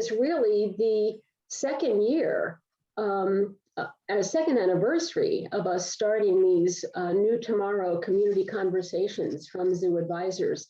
is really the second year, a second anniversary of us starting these New Tomorrow community conversations from Zoo Advisors.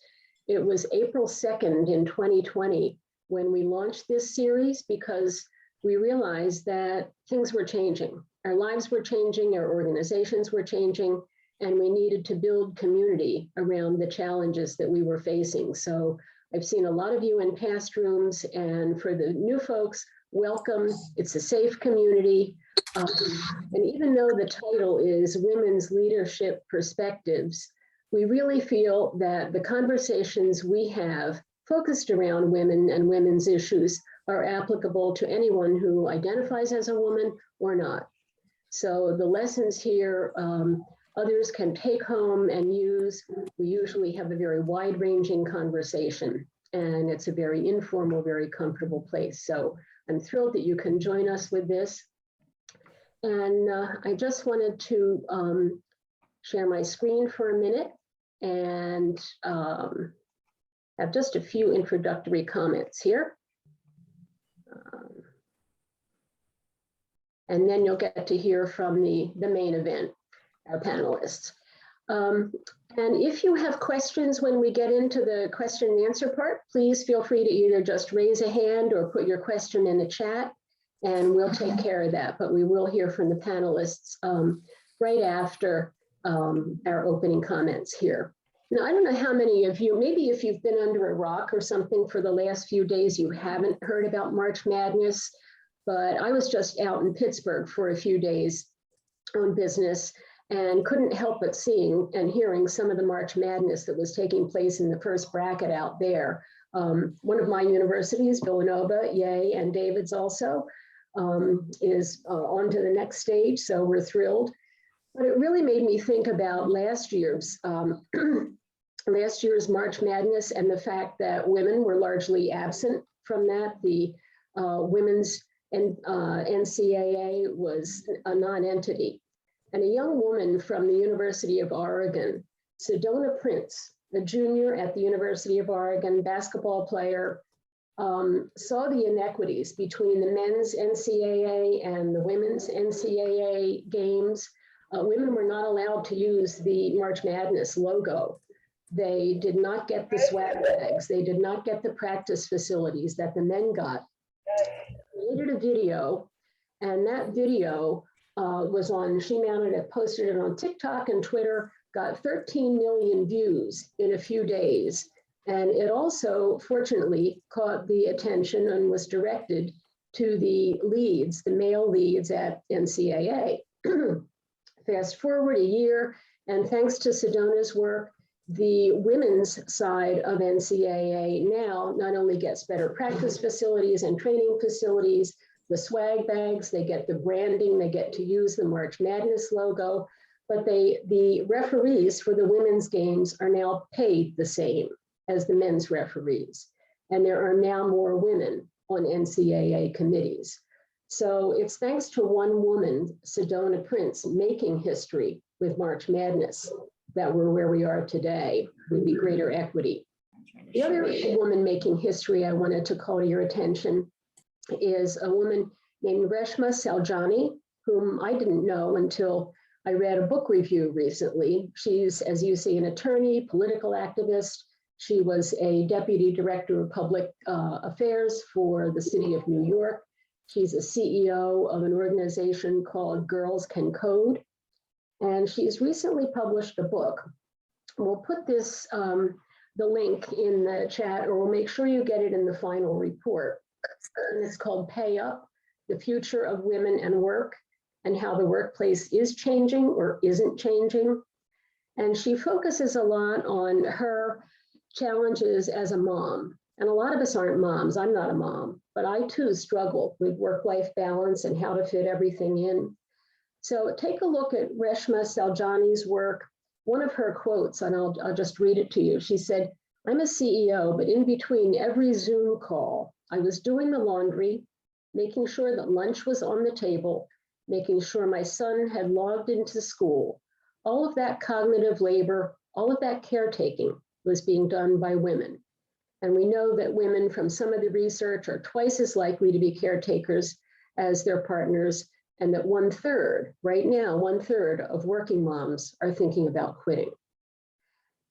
It was April 2nd in 2020 when we launched this series, because we realized that things were changing. Our lives were changing, our organizations were changing, and we needed to build community around the challenges that we were facing. So I've seen a lot of you in past rooms, and for the new folks, welcome. It's a safe community. And even though the title is Women's Leadership Perspectives, we really feel that the conversations we have focused around women and women's issues are applicable to anyone who identifies as a woman or not. So the lessons here, others can take home and use. We usually have a very wide-ranging conversation, and it's a very informal, very comfortable place. So I'm thrilled that you can join us with this. And I just wanted to share my screen for a minute and have just a few introductory comments here. And then you'll get to hear from the main event, our panelists. And if you have questions when we get into the question and answer part, please feel free to either just raise a hand or put your question in the chat, and we'll take care of that. But we will hear from the panelists right after our opening comments here. Now, I don't know how many of you, maybe if you've been under a rock or something for the last few days, you haven't heard about March Madness, but I was just out in Pittsburgh for a few days on business and couldn't help but seeing and hearing some of the March Madness that was taking place in the first bracket out there. One of my universities, Villanova, yay, and David's also, is on to the next stage, so we're thrilled. But it really made me think about last year's March Madness and the fact that women were largely absent from that. The women's NCAA was a non-entity. And a young woman from the University of Oregon, Sedona Prince, a junior at the University of Oregon, basketball player, saw the inequities between the men's NCAA and the women's NCAA games. Women were not allowed to use the March Madness logo. They did not get the swag bags. They did not get the practice facilities that the men got. They created a video, and that video was on, she mounted it, posted it on TikTok and Twitter, got 13 million views in a few days. And it also, fortunately, caught the attention and was directed to the leads, the male leads at NCAA. Fast forward a year, and thanks to Sedona's work, the women's side of NCAA now not only gets better practice facilities and training facilities, the swag bags, they get the branding, they get to use the March Madness logo, but the referees for the women's games are now paid the same as the men's referees. And there are now more women on NCAA committees. So it's thanks to one woman, Sedona Prince, making history with March Madness that we're where we are today with the greater equity. The other woman making history I wanted to call to your attention is a woman named Reshma Saljani, whom I didn't know until I read a book review recently. She's, as you see, an attorney, political activist. She was a deputy director of public affairs for the city of New York. She's a CEO of an organization called Girls Can Code. And she's recently published a book. We'll put this, the link in the chat, or we'll make sure you get it in the final report. And it's called Pay Up, The Future of Women and Work, and How the Workplace is Changing or Isn't Changing. And she focuses a lot on her challenges as a mom. And a lot of us aren't moms. I'm not a mom, but I too struggle with work-life balance and how to fit everything in. So take a look at Reshma Saljani's work. One of her quotes, and I'll just read it to you. She said, "I'm a CEO, but in between every Zoom call, I was doing the laundry, making sure that lunch was on the table, making sure my son had logged into school. All of that cognitive labor, all of that caretaking was being done by women. And we know that women from some of the research are twice as likely to be caretakers as their partners, and that 1/3, right now, 1/3 of working moms are thinking about quitting.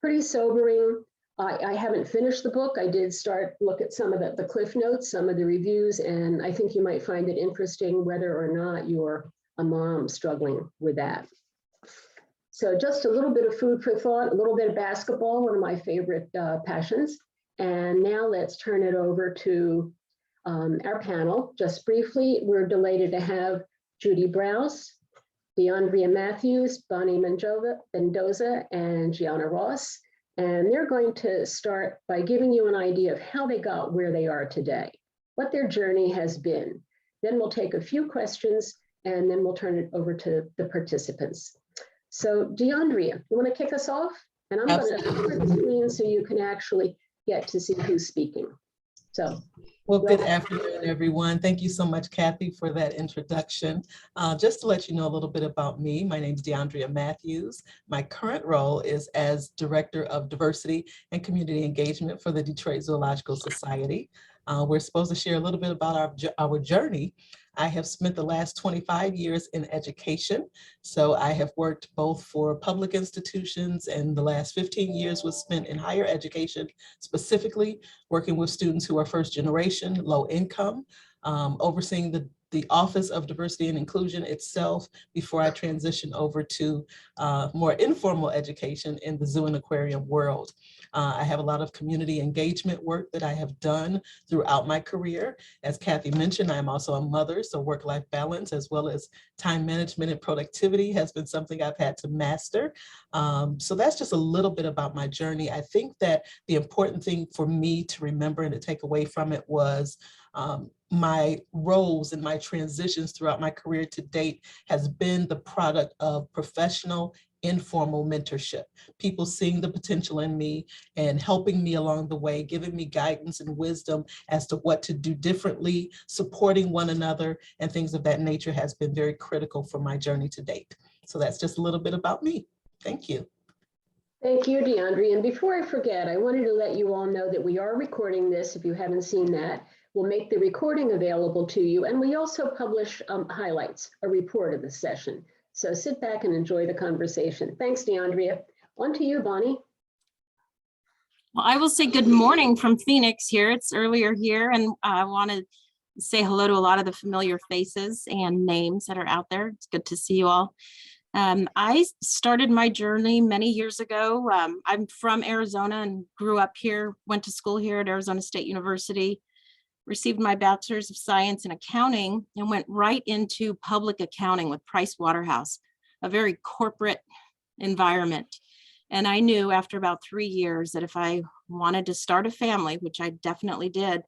Pretty sobering. I haven't finished the book. I did look at some of the cliff notes, some of the reviews, and I think you might find it interesting whether or not you're a mom struggling with that. So just a little bit of food for thought, a little bit of basketball, one of my favorite passions. And now let's turn it over to our panel. Just briefly, we're delighted to have Judy Braus, DeAndrea Matthews, Bonnie Mendoza, and Gianna Ross. And they're going to start by giving you an idea of how they got where they are today, what their journey has been. Then we'll take a few questions, and then we'll turn it over to the participants. So DeAndrea, you want to kick us off? And I'm going to share the screen so you can actually get to see who's speaking. So. Well, good afternoon, everyone. Thank you so much, Cathy, for that introduction. Just to let you know a little bit about me, my name is DeAndrea Matthews. My current role is as Director of Diversity and Community Engagement for the Detroit Zoological Society. We're supposed to share a little bit about our journey. I have spent the last 25 years in education. So I have worked both for public institutions, and the last 15 years was spent in higher education, specifically working with students who are first generation, low income, overseeing the Office of Diversity and Inclusion itself before I transitioned over to more informal education in the zoo and aquarium world. I have a lot of community engagement work that I have done throughout my career. As Cathy mentioned, I am also a mother, so work-life balance as well as time management and productivity has been something I've had to master. So that's just a little bit about my journey. I think that the important thing for me to remember and to take away from it was my roles and my transitions throughout my career to date has been the product of professional, informal mentorship, people seeing the potential in me and helping me along the way, giving me guidance and wisdom as to what to do differently, supporting one another, and things of that nature has been very critical for my journey to date. So that's just a little bit about me. Thank you. Thank you, DeAndrea. And before I forget, I wanted to let you all know that we are recording this. If you haven't seen that, we'll make the recording available to you. And we also publish highlights, a report of the session. So sit back and enjoy the conversation. Thanks, DeAndrea. On to you, Bonnie. Well, I will say good morning from Phoenix here. It's earlier here, and I want to say hello to a lot of the familiar faces and names that are out there. It's good to see you all. I started my journey many years ago. I'm from Arizona and grew up here, went to school here at Arizona State University, received my bachelor's of science in accounting, and went right into public accounting with Price Waterhouse, a very corporate environment. And I knew after about 3 years that if I wanted to start a family, which I definitely did,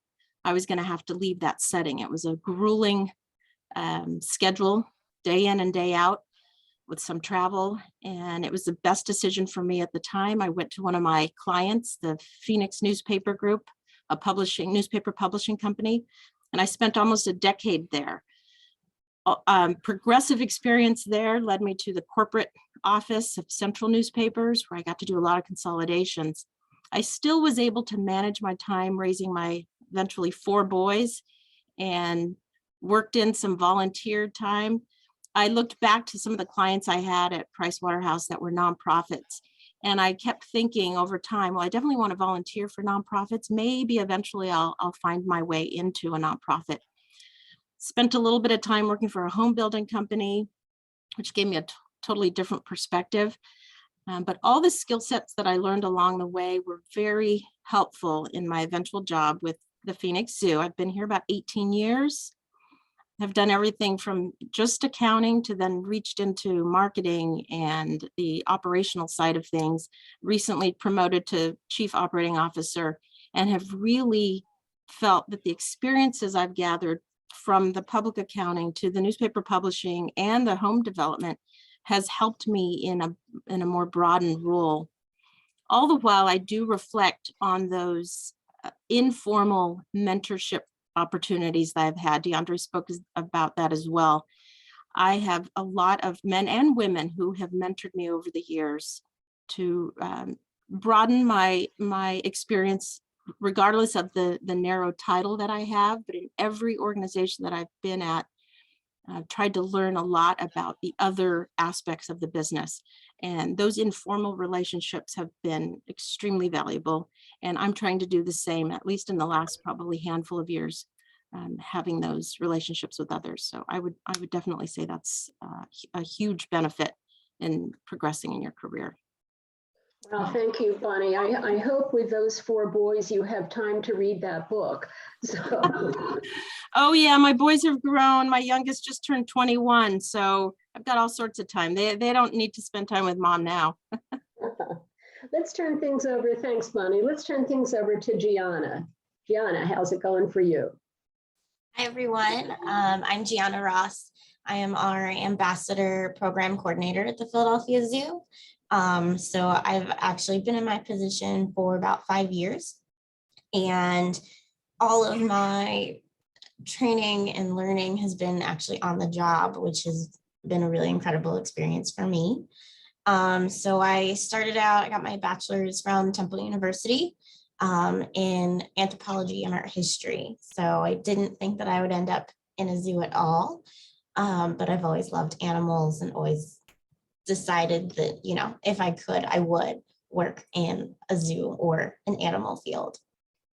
I was going to have to leave that setting. It was a grueling schedule, day in and day out, with some travel, and it was the best decision for me at the time. I went to one of my clients, the Phoenix Newspaper Group, a newspaper publishing company, and I spent almost a decade there. Progressive experience there led me to the corporate office of Central Newspapers, where I got to do a lot of consolidations. I still was able to manage my time raising my eventually 4 boys and worked in some volunteer time. I looked back to some of the clients I had at Price Waterhouse that were nonprofits, and I kept thinking over time, well, I definitely want to volunteer for nonprofits. Maybe eventually I'll find my way into a nonprofit. Spent a little bit of time working for a home building company, which gave me a totally different perspective. But all the skill sets that I learned along the way were very helpful in my eventual job with the Phoenix Zoo. I've been here about 18 years. I've done everything from just accounting to then reached into marketing and the operational side of things, recently promoted to Chief Operating Officer, and have really felt that the experiences I've gathered from the public accounting to the newspaper publishing and the home development has helped me in a more broadened role. All the while, I do reflect on those informal mentorship opportunities that I've had. DeAndrea spoke about that as well. I have a lot of men and women who have mentored me over the years to broaden my experience regardless of the narrow title that I have, but in every organization that I've been at, I've tried to learn a lot about the other aspects of the business. And those informal relationships have been extremely valuable. And I'm trying to do the same, at least in the last probably handful of years, having those relationships with others. So I would definitely say that's a huge benefit in progressing in your career. Well, thank you, Bonnie. I hope with those 4 boys, you have time to read that book. So. Oh yeah, my boys have grown. My youngest just turned 21. So I've got all sorts of time. They don't need to spend time with mom now. Let's turn things over. Thanks, Bonnie. Let's turn things over to Gianna. Gianna, how's it going for you? Hi, everyone. I'm Gianna Ross. I am our ambassador program coordinator at the Philadelphia Zoo. So I've actually been in my position for about 5 years, and all of my training and learning has been actually on the job, which has been a really incredible experience for me. So I started out, I got my bachelor's from Temple University in anthropology and art history. So I didn't think that I would end up in a zoo at all, but I've always loved animals and always decided that, you know, if I could, I would work in a zoo or an animal field.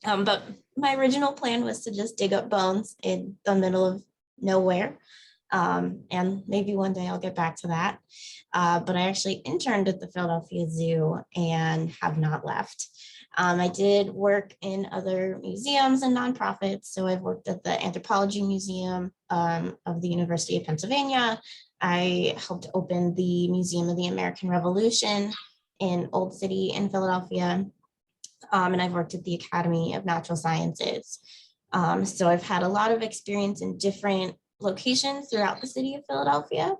But my original plan was to just dig up bones in the middle of nowhere. And maybe one day I'll get back to that. But I actually interned at the Philadelphia Zoo and have not left. I did work in other museums and nonprofits. So I've worked at the Anthropology Museum of the University of Pennsylvania. I helped open the Museum of the American Revolution in Old City in Philadelphia. And I've worked at the Academy of Natural Sciences. So I've had a lot of experience in different locations throughout the city of Philadelphia.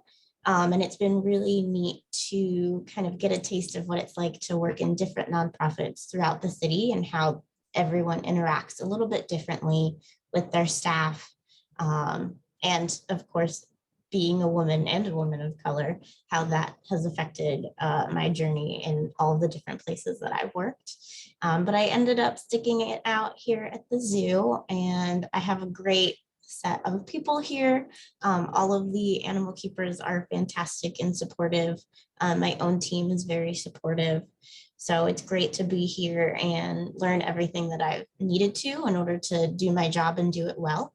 And it's been really neat to kind of get a taste of what it's like to work in different nonprofits throughout the city and how everyone interacts a little bit differently with their staff. And of course, being a woman and a woman of color, how that has affected my journey in all the different places that I've worked. But I ended up sticking it out here at the zoo, and I have a great set of people here. All of the animal keepers are fantastic and supportive. My own team is very supportive. So it's great to be here and learn everything that I've needed to in order to do my job and do it well.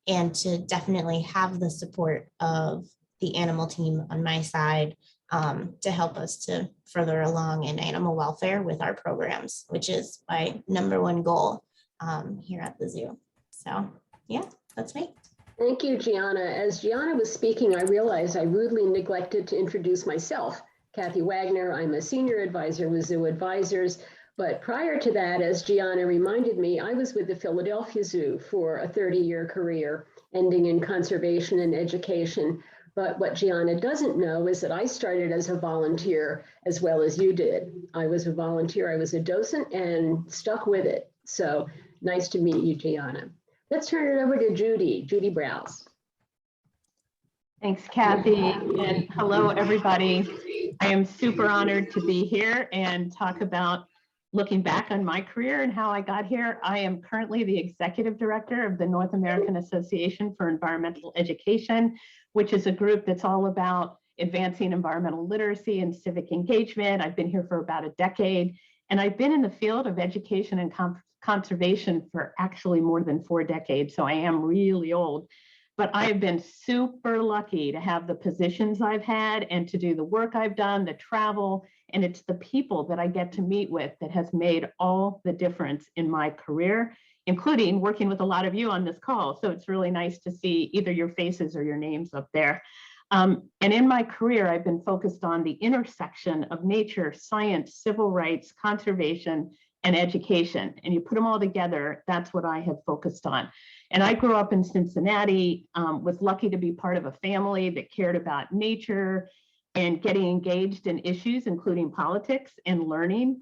And to definitely have the support of the animal team on my side to help us to further along in animal welfare with our programs, which is my #1 goal here at the zoo. So yeah, that's me. Thank you, Gianna. As Gianna was speaking, I realized I rudely neglected to introduce myself. Cathy Wagner, I'm a senior advisor with Zoo Advisors. But prior to that, as Gianna reminded me, I was with the Philadelphia Zoo for a 30-year career, ending in conservation and education. But what Gianna doesn't know is that I started as a volunteer as well as you did. I was a volunteer, I was a docent and stuck with it. So nice to meet you, Gianna. Let's turn it over to Judy Braus. Thanks, Cathy, and hello, everybody. I am super honored to be here and talk about looking back on my career and how I got here. I am currently the executive director of the North American Association for Environmental Education, which is a group that's all about advancing environmental literacy and civic engagement. I've been here for about a decade, and I've been in the field of education and conservation for actually more than 4 decades, so I am really old. But I've been super lucky to have the positions I've had and to do the work I've done, the travel, and it's the people that I get to meet with that has made all the difference in my career, including working with a lot of you on this call. So it's really nice to see either your faces or your names up there. And in my career, I've been focused on the intersection of nature, science, civil rights, conservation, and education. And you put them all together, that's what I have focused on. And I grew up in Cincinnati, was lucky to be part of a family that cared about nature and getting engaged in issues, including politics and learning.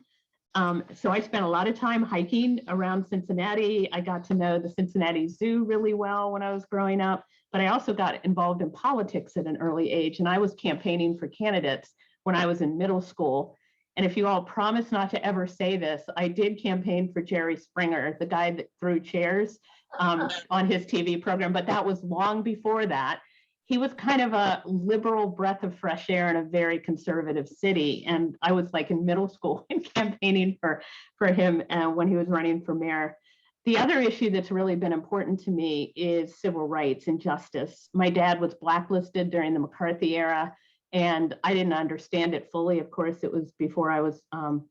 So I spent a lot of time hiking around Cincinnati. I got to know the Cincinnati Zoo really well when I was growing up, but I also got involved in politics at an early age. And I was campaigning for candidates when I was in middle school. And if you all promise not to ever say this, I did campaign for Jerry Springer, the guy that threw chairs on his TV program, but that was long before that. He was kind of a liberal breath of fresh air in a very conservative city. And I was like in middle school and campaigning for him when he was running for mayor. The other issue that's really been important to me is civil rights and justice. My dad was blacklisted during the McCarthy era, and I didn't understand it fully. Of course, it was before I was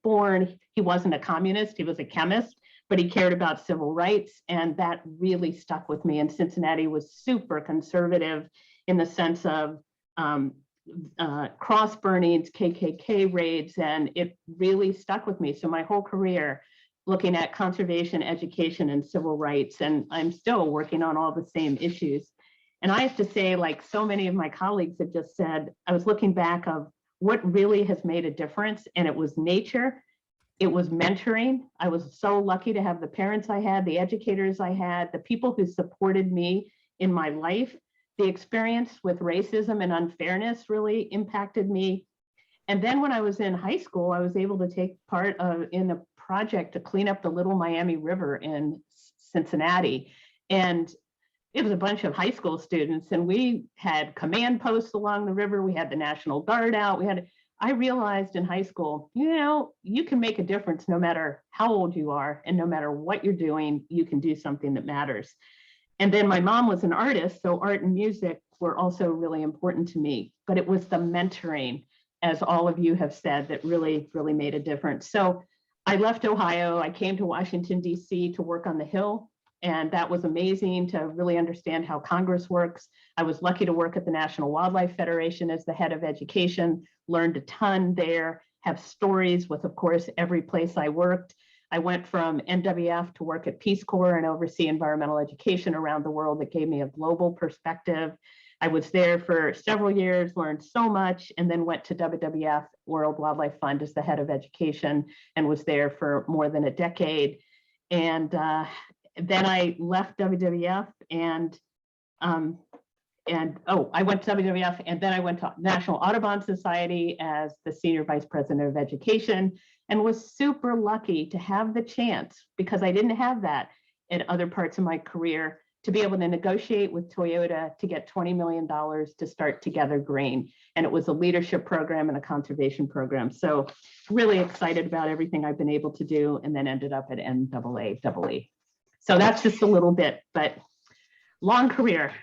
born. He wasn't a communist, he was a chemist, but he cared about civil rights, and that really stuck with me. And Cincinnati was super conservative in the sense of cross burnings, KKK raids, and it really stuck with me. So my whole career, looking at conservation, education, and civil rights, and I'm still working on all the same issues. And I have to say, like so many of my colleagues have just said, I was looking back of what really has made a difference, and it was nature, it was mentoring. I was so lucky to have the parents I had, the educators I had, the people who supported me in my life. The experience with racism and unfairness really impacted me. And then when I was in high school, I was able to take part in a project to clean up the Little Miami River in Cincinnati. And it was a bunch of high school students, and we had command posts along the river. We had the National Guard out. I realized in high school, you can make a difference no matter how old you are, and no matter what you're doing, you can do something that matters. And then my mom was an artist, so art and music were also really important to me. But it was the mentoring, as all of you have said, that really, really made a difference. So I left Ohio, I came to Washington, D.C. to work on the Hill, and that was amazing to really understand how Congress works. I was lucky to work at the National Wildlife Federation as the head of education, learned a ton there, have stories with, of course, every place I worked. I went from NWF to work at Peace Corps and oversee environmental education around the world. That gave me a global perspective. I was there for several years, learned so much, and then went to WWF, World Wildlife Fund, as the head of education, and was there for more than a decade. And then I left WWF I went to WWF, and then I went to National Audubon Society as the Senior Vice President of Education, and was super lucky to have the chance, because I didn't have that in other parts of my career, to be able to negotiate with Toyota to get $20 million to start Together Green. And it was a leadership program and a conservation program. So really excited about everything I've been able to do, and then ended up at NAAEE. So that's just a little bit, but long career.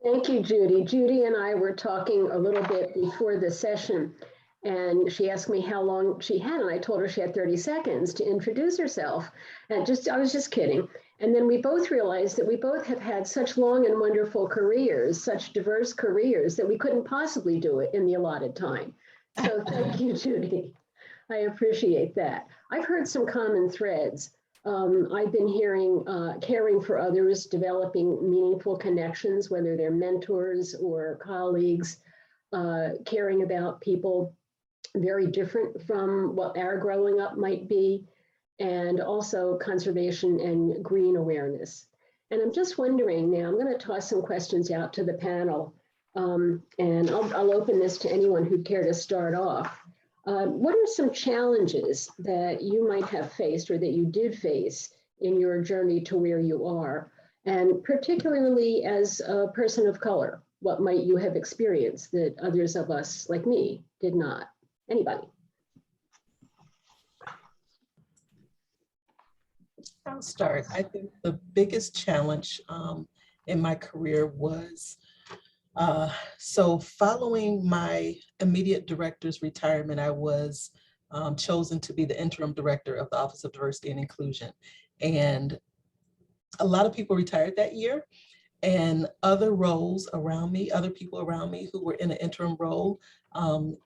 Thank you, Judy. Judy and I were talking a little bit before the session, and she asked me how long she had, and I told her she had 30 seconds to introduce herself. And I was just kidding. And then we both realized that we both have had such long and wonderful careers, such diverse careers, that we couldn't possibly do it in the allotted time. So thank you, Judy. I appreciate that. I've heard some common threads. I've been hearing caring for others, developing meaningful connections, whether they're mentors or colleagues, caring about people very different from what our growing up might be, and also conservation and green awareness. And I'm just wondering now, I'm going to toss some questions out to the panel, and I'll open this to anyone who'd care to start off. What are some challenges that you might have faced, or that you did face in your journey to where you are? And particularly as a person of color, what might you have experienced that others of us like me did not? Anybody? I'll start. I think the biggest challenge in my career was, so following my immediate director's retirement, I was chosen to be the interim director of the Office of Diversity and Inclusion. And a lot of people retired that year, and other roles around me, other people around me who were in an interim role,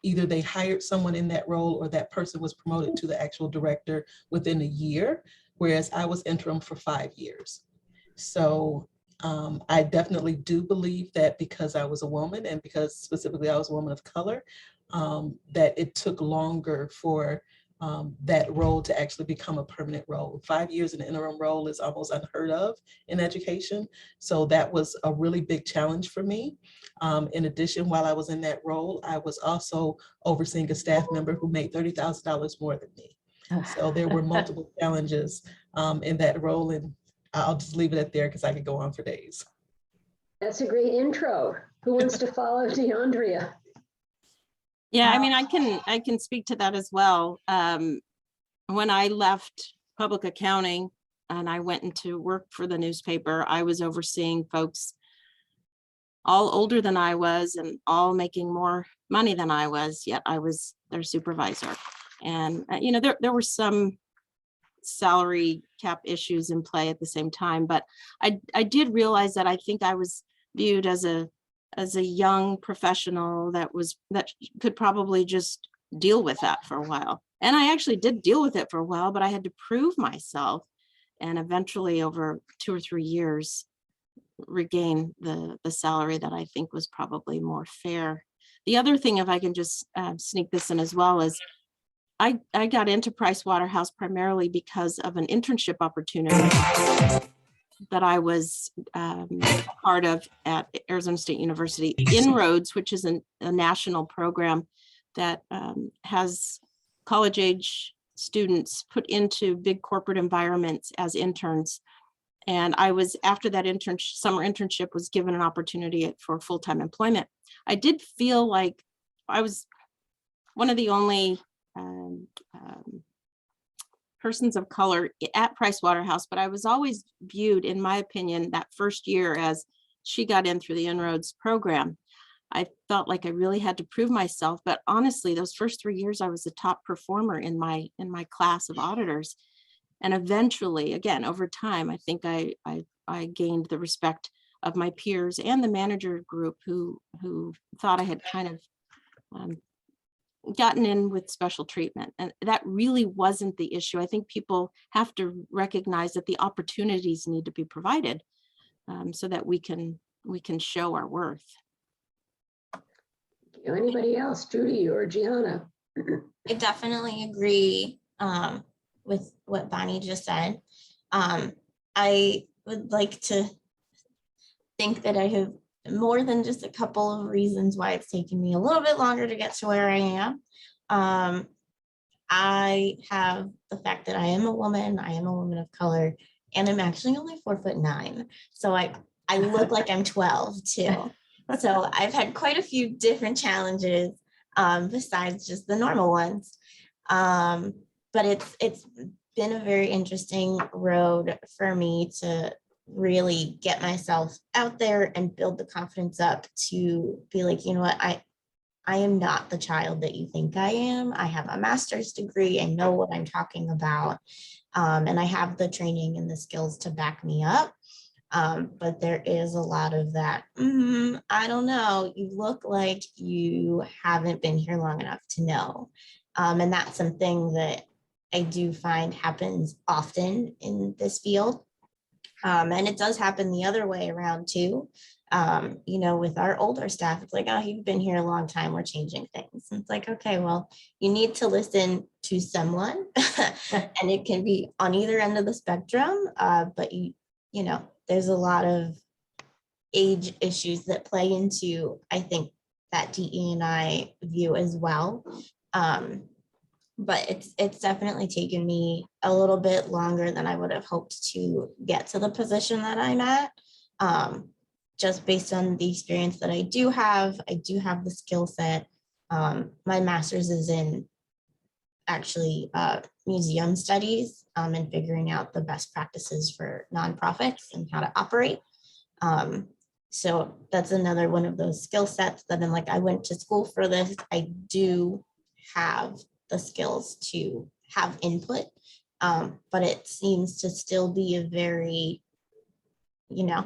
either they hired someone in that role, or that person was promoted to the actual director within a year, whereas I was interim for 5 years. So I definitely do believe that because I was a woman, and because specifically I was a woman of color, that it took longer for that role to actually become a permanent role. 5 years in an interim role is almost unheard of in education. So that was a really big challenge for me. In addition, while I was in that role, I was also overseeing a staff member who made $30,000 more than me. So there were multiple challenges in that role, and I'll just leave it at there because I could go on for days. That's a great intro. Who wants to follow DeAndrea? Yeah, I mean, I can speak to that as well. When I left public accounting and I went into work for the newspaper, I was overseeing folks all older than I was and all making more money than I was, yet I was their supervisor. And, you know, there were some salary cap issues in play at the same time, but I did realize that I think I was viewed as a young professional that could probably just deal with that for a while. And I actually did deal with it for a while, but I had to prove myself, and eventually over 2 or 3 years regain the salary that I think was probably more fair. The other thing, if I can just sneak this in as well, is I got into Price Waterhouse primarily because of an internship opportunity that I was part of at Arizona State University. Inroads, which is a national program that has college age students put into big corporate environments as interns. And I was, after that summer internship, was given an opportunity for full-time employment. I did feel like I was one of the only persons of color at Price Waterhouse, but I was always viewed, in my opinion, that first year as she got in through the Inroads program. I felt like I really had to prove myself, but honestly, those first 3 years, I was the top performer in my class of auditors. And eventually, again, over time, I think I gained the respect of my peers and the manager group who thought I had kind of gotten in with special treatment. And that really wasn't the issue. I think people have to recognize that the opportunities need to be provided so that we can show our worth. Anybody else, Judy or Gianna? I definitely agree with what Bonnie just said. I would like to think that I have more than just a couple of reasons why it's taken me a little bit longer to get to where I am. I have the fact that I am a woman of color, and I'm actually only 4'9". So I look like I'm 12 too. So I've had quite a few different challenges besides just the normal ones. But it's been a very interesting road for me to really get myself out there and build the confidence up to be like, you know what, I am not the child that you think I am. I have a master's degree. I know what I'm talking about. And I have the training and the skills to back me up. But there is a lot of that, I don't know, you look like you haven't been here long enough to know. And that's something that I do find happens often in this field. And it does happen the other way around too. You know, with our older staff, it's like, oh, you've been here a long time, we're changing things. And it's like, okay, well, you need to listen to someone and it can be on either end of the spectrum. But you know, there's a lot of age issues that play into, I think, that DE&I view as well. But it's definitely taken me a little bit longer than I would have hoped to get to the position that I'm at. Just based on the experience that I do have the skill set. My master's is in actually museum studies and figuring out the best practices for nonprofits and how to operate. So that's another one of those skill sets that I'm like, I went to school for this. I do have the skills to have input, but it seems to still be a very, you know,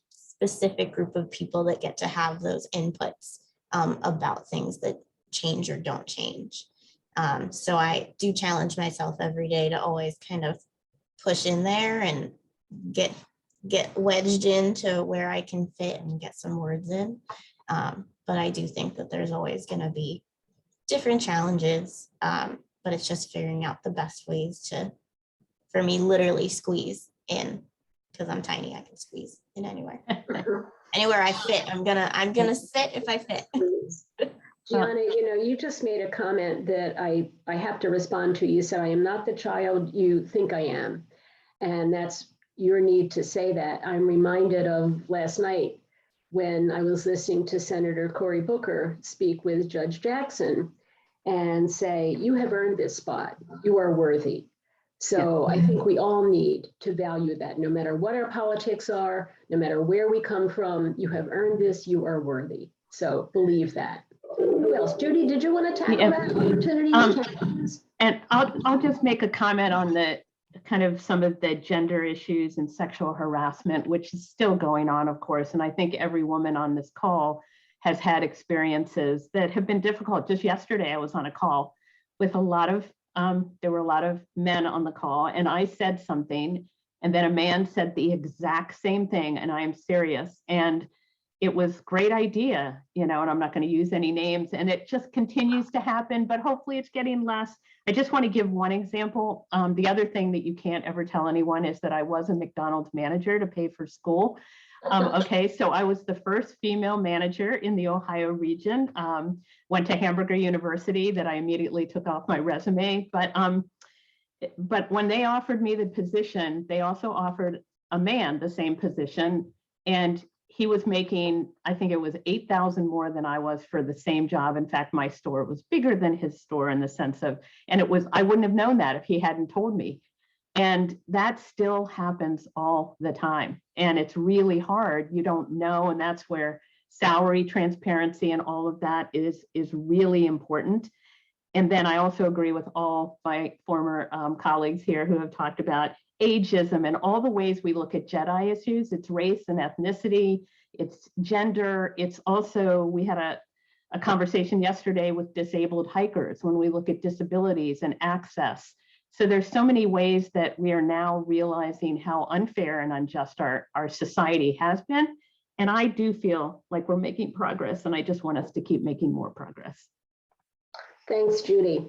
specific group of people that get to have those inputs about things that change or don't change. So I do challenge myself every day to always kind of push in there and get wedged into where I can fit and get some words in. But I do think that there's always going to be different challenges. but it's just figuring out the best ways to, for me, literally squeeze in, because I'm tiny, I can squeeze in anywhere. Anywhere I fit, I'm gonna sit if I fit. Gianna, you just made a comment that I have to respond to. You said, I am not the child you think I am. And that's your need to say that. I'm reminded of last night when I was listening to Senator Cory Booker speak with Judge Jackson and say, you have earned this spot. You are worthy. So I think we all need to value that. No matter what our politics are, no matter where we come from, you have earned this, you are worthy. So believe that. Who else? Judy, did you want to tackle that opportunities? And I'll just make a comment on the kind of some of the gender issues and sexual harassment, which is still going on, of course. And I think every woman on this call has had experiences that have been difficult. Just yesterday, I was on a call with there were a lot of men on the call, and I said something, and then a man said the exact same thing, and I am serious. And it was great idea, and I'm not going to use any names, and it just continues to happen, but hopefully it's getting less. I just want to give one example. The other thing that you can't ever tell anyone is that I was a McDonald's manager to pay for school. Okay, so I was the first female manager in the Ohio region, went to Hamburger University that I immediately took off my resume. But when they offered me the position, they also offered a man the same position. And he was making, I think it was 8,000 more than I was for the same job. In fact, my store was bigger than his store in the sense of, and I wouldn't have known that if he hadn't told me. And that still happens all the time. And it's really hard. You don't know. And that's where salary transparency and all of that is really important. And then I also agree with all my former colleagues here who have talked about ageism and all the ways we look at JEDI issues. It's race and ethnicity, it's gender. It's also, we had a conversation yesterday with disabled hikers when we look at disabilities and access. So there's so many ways that we are now realizing how unfair and unjust our society has been. And I do feel like we're making progress, and I just want us to keep making more progress. Thanks, Judy.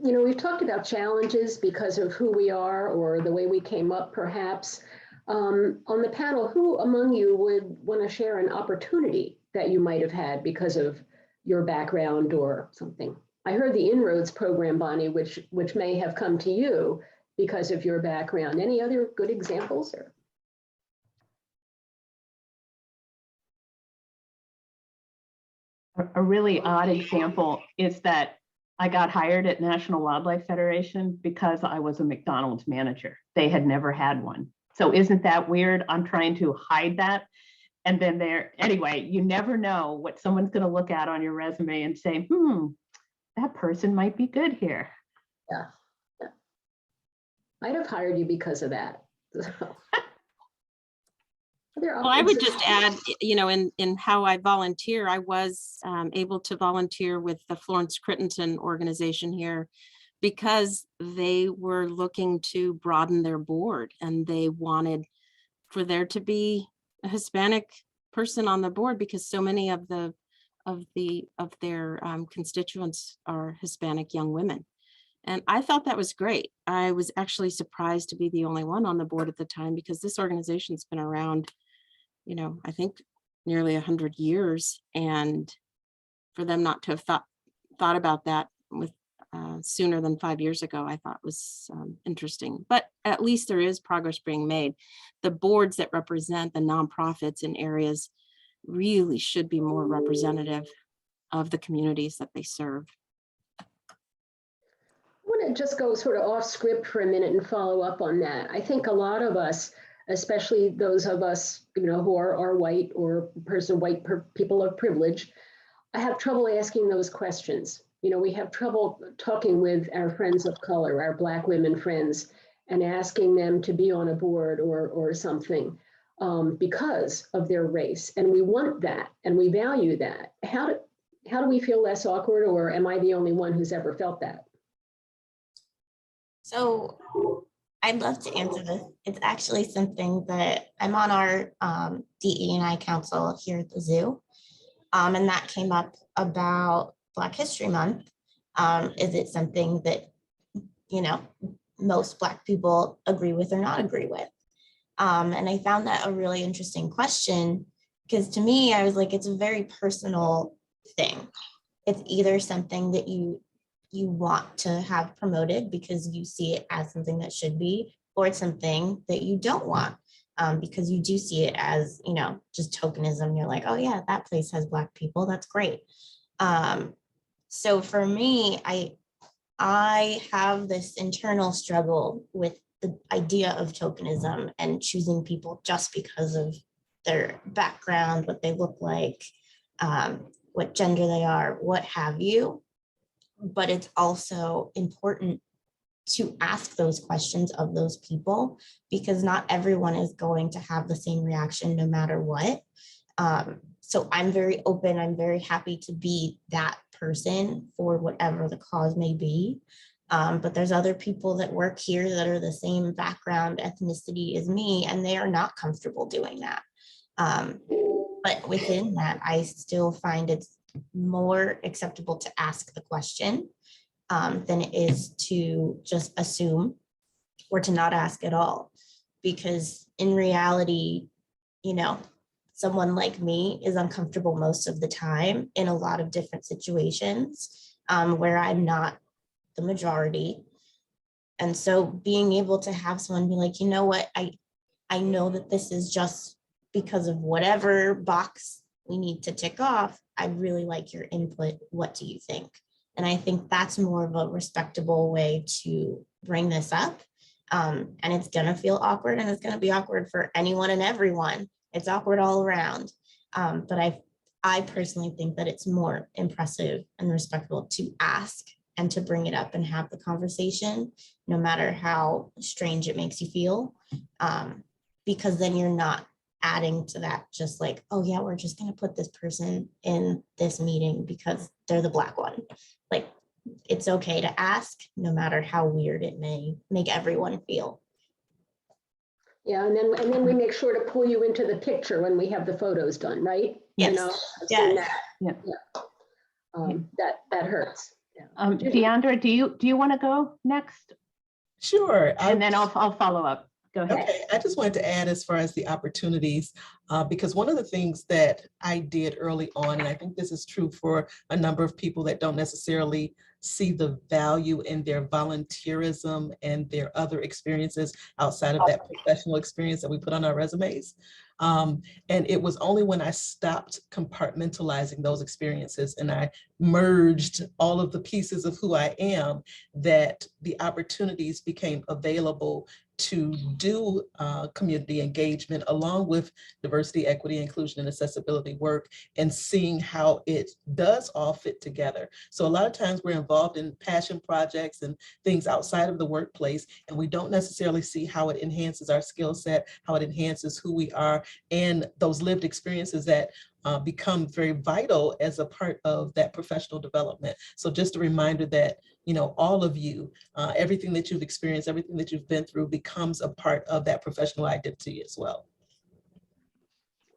We've talked about challenges because of who we are or the way we came up, perhaps. On the panel, who among you would want to share an opportunity that you might have had because of your background or something? I heard the Inroads program, Bonnie, which may have come to you because of your background. Any other good examples? A really odd example is that I got hired at National Wildlife Federation because I was a McDonald's manager. They had never had one. So isn't that weird? I'm trying to hide that. And then anyway, you never know what someone's going to look at on your resume and say, that person might be good here. Yeah. I'd have hired you because of that. Well, I would just add, in how I volunteer, I was able to volunteer with the Florence Crittenton organization here because they were looking to broaden their board, and they wanted for there to be a Hispanic person on the board because so many of their constituents are Hispanic young women. And I thought that was great. I was actually surprised to be the only one on the board at the time because this organization's been around, I think nearly 100 years. And for them not to have thought about that with sooner than 5 years ago, I thought was interesting. But at least there is progress being made. The boards that represent the nonprofits in areas really should be more representative of the communities that they serve. I want to just go sort of off script for a minute and follow up on that. I think a lot of us, especially those of us, who are white or people of privilege, I have trouble asking those questions. We have trouble talking with our friends of color, our Black women friends, and asking them to be on a board or something because of their race. And we want that and we value that. How do we feel less awkward, or am I the only one who's ever felt that? So I'd love to answer this. It's actually something that I'm on our DE&I council here at the zoo. And that came up about Black History Month. Is it something that, you know, most Black people agree with or not agree with? And I found that a really interesting question, because to me, I was like, it's a very personal thing. It's either something that you want to have promoted because you see it as something that should be, or it's something that you don't want because you do see it as, you know, just tokenism. You're like, oh yeah, that place has Black people. That's great. So for me, I have this internal struggle with the idea of tokenism and choosing people just because of their background, what they look like, what gender they are, what have you. But it's also important to ask those questions of those people, because not everyone is going to have the same reaction no matter what. So I'm very open. I'm very happy to be that person for whatever the cause may be. But there's other people that work here that are the same background, ethnicity as me, and they are not comfortable doing that. But within that, I still find it's more acceptable to ask the question than it is to just assume or to not ask at all. Because in reality, you know, someone like me is uncomfortable most of the time in a lot of different situations where I'm not the majority. And so being able to have someone be like, you know what, I know that this is just because of whatever box we need to tick off. I really like your input. What do you think? And I think that's more of a respectable way to bring this up. And it's gonna feel awkward, and it's gonna be awkward for anyone and everyone. It's awkward all around. But I personally think that it's more impressive and respectful to ask and to bring it up and have the conversation, no matter how strange it makes you feel. Because then you're not adding to that, just like, oh yeah, we're just gonna put this person in this meeting because they're the Black one. Like, it's okay to ask, no matter how weird it may make everyone feel. Yeah, and then we make sure to pull you into the picture when we have the photos done, right? Yes. You know, I've seen Yes. that. Yeah. That hurts. Yeah. Deandra, do you want to go next? Sure. And then I'll follow up. Go ahead. Okay, I just wanted to add as far as the opportunities, because one of the things that I did early on, and I think this is true for a number of people that don't necessarily see the value in their volunteerism and their other experiences outside of that professional experience that we put on our resumes. And it was only when I stopped compartmentalizing those experiences and I merged all of the pieces of who I am that the opportunities became available to do community engagement along with diversity, equity, inclusion, and accessibility work, and seeing how it does all fit together. So a lot of times we're involved in passion projects and things outside of the workplace, and we don't necessarily see how it enhances our skill set, how it enhances who we are, and those lived experiences that become very vital as a part of that professional development. So just a reminder that, you know, all of you, everything that you've experienced, everything that you've been through becomes a part of that professional identity as well.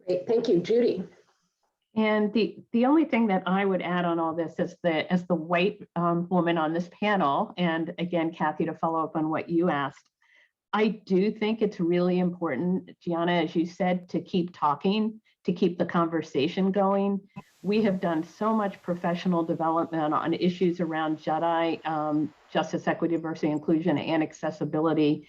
Great, thank you, Judy. And the only thing that I would add on all this is that as the white woman on this panel, and again, Cathy, to follow up on what you asked, I do think it's really important, Gianna, as you said, to keep talking, to keep the conversation going. We have done so much professional development on issues around JEDI, justice, equity, diversity, inclusion, and accessibility.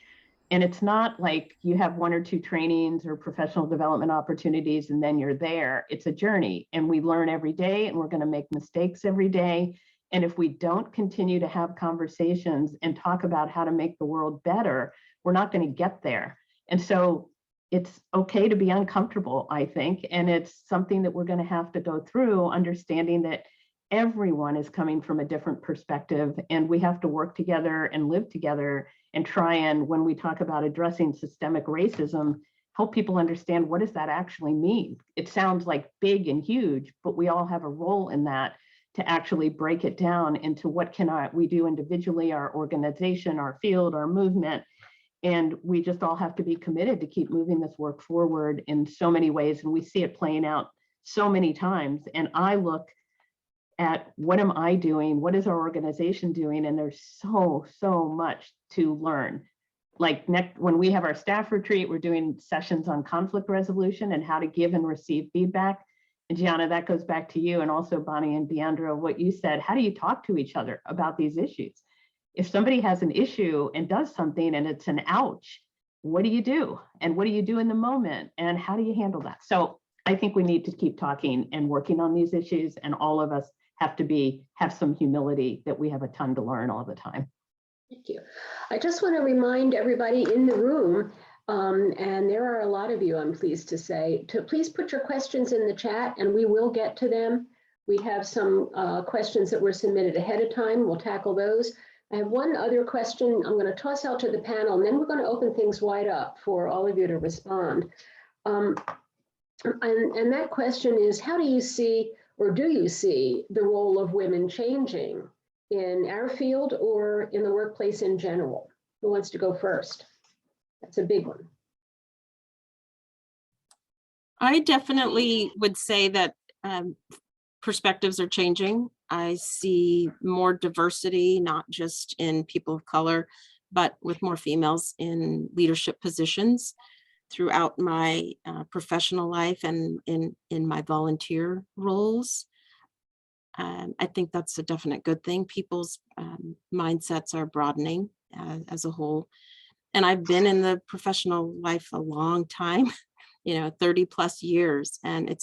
And it's not like you have one or two trainings or professional development opportunities and then you're there. It's a journey, and we learn every day, and we're going to make mistakes every day. And if we don't continue to have conversations and talk about how to make the world better, we're not going to get there. And so it's okay to be uncomfortable, I think. And it's something that we're going to have to go through, understanding that everyone is coming from a different perspective, and we have to work together and live together and try and, when we talk about addressing systemic racism, help people understand, what does that actually mean? It sounds like big and huge, but we all have a role in that, to actually break it down into what can we do individually, our organization, our field, our movement. And we just all have to be committed to keep moving this work forward in so many ways. And we see it playing out so many times. And I look at what am I doing? What is our organization doing? And there's so much to learn. Like when we have our staff retreat, we're doing sessions on conflict resolution and how to give and receive feedback. And Gianna, that goes back to you, and also Bonnie and Deandra, what you said. How do you talk to each other about these issues? If somebody has an issue and does something and it's an ouch, what do you do? And what do you do in the moment? And how do you handle that? So I think we need to keep talking and working on these issues, and all of us have to have some humility that we have a ton to learn all the time. Thank you. I just want to remind everybody in the room, and there are a lot of you, I'm pleased to say, to please put your questions in the chat and we will get to them. We have some questions that were submitted ahead of time. We'll tackle those. I have one other question I'm going to toss out to the panel, and then we're going to open things wide up for all of you to respond. And that question is, how do you see, or do you see, the role of women changing in our field or in the workplace in general? Who wants to go first? That's a big one. I definitely would say that perspectives are changing. I see more diversity, not just in people of color, but with more females in leadership positions throughout my professional life and in my volunteer roles. I think that's a definite good thing. People's mindsets are broadening as a whole. And I've been in the professional life a long time, 30 plus years, and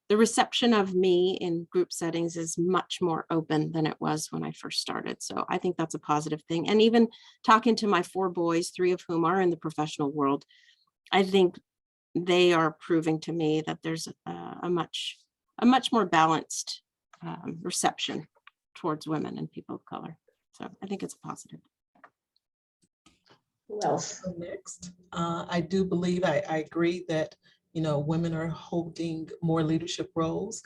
the reception of me in group settings is much more open than it was when I first started. So I think that's a positive thing. And even talking to my 4 boys, 3 of whom are in the professional world, I think they are proving to me that there's a much more balanced reception towards women and people of color. So I think it's a positive. Who else? So next, I do believe, I agree that women are holding more leadership roles.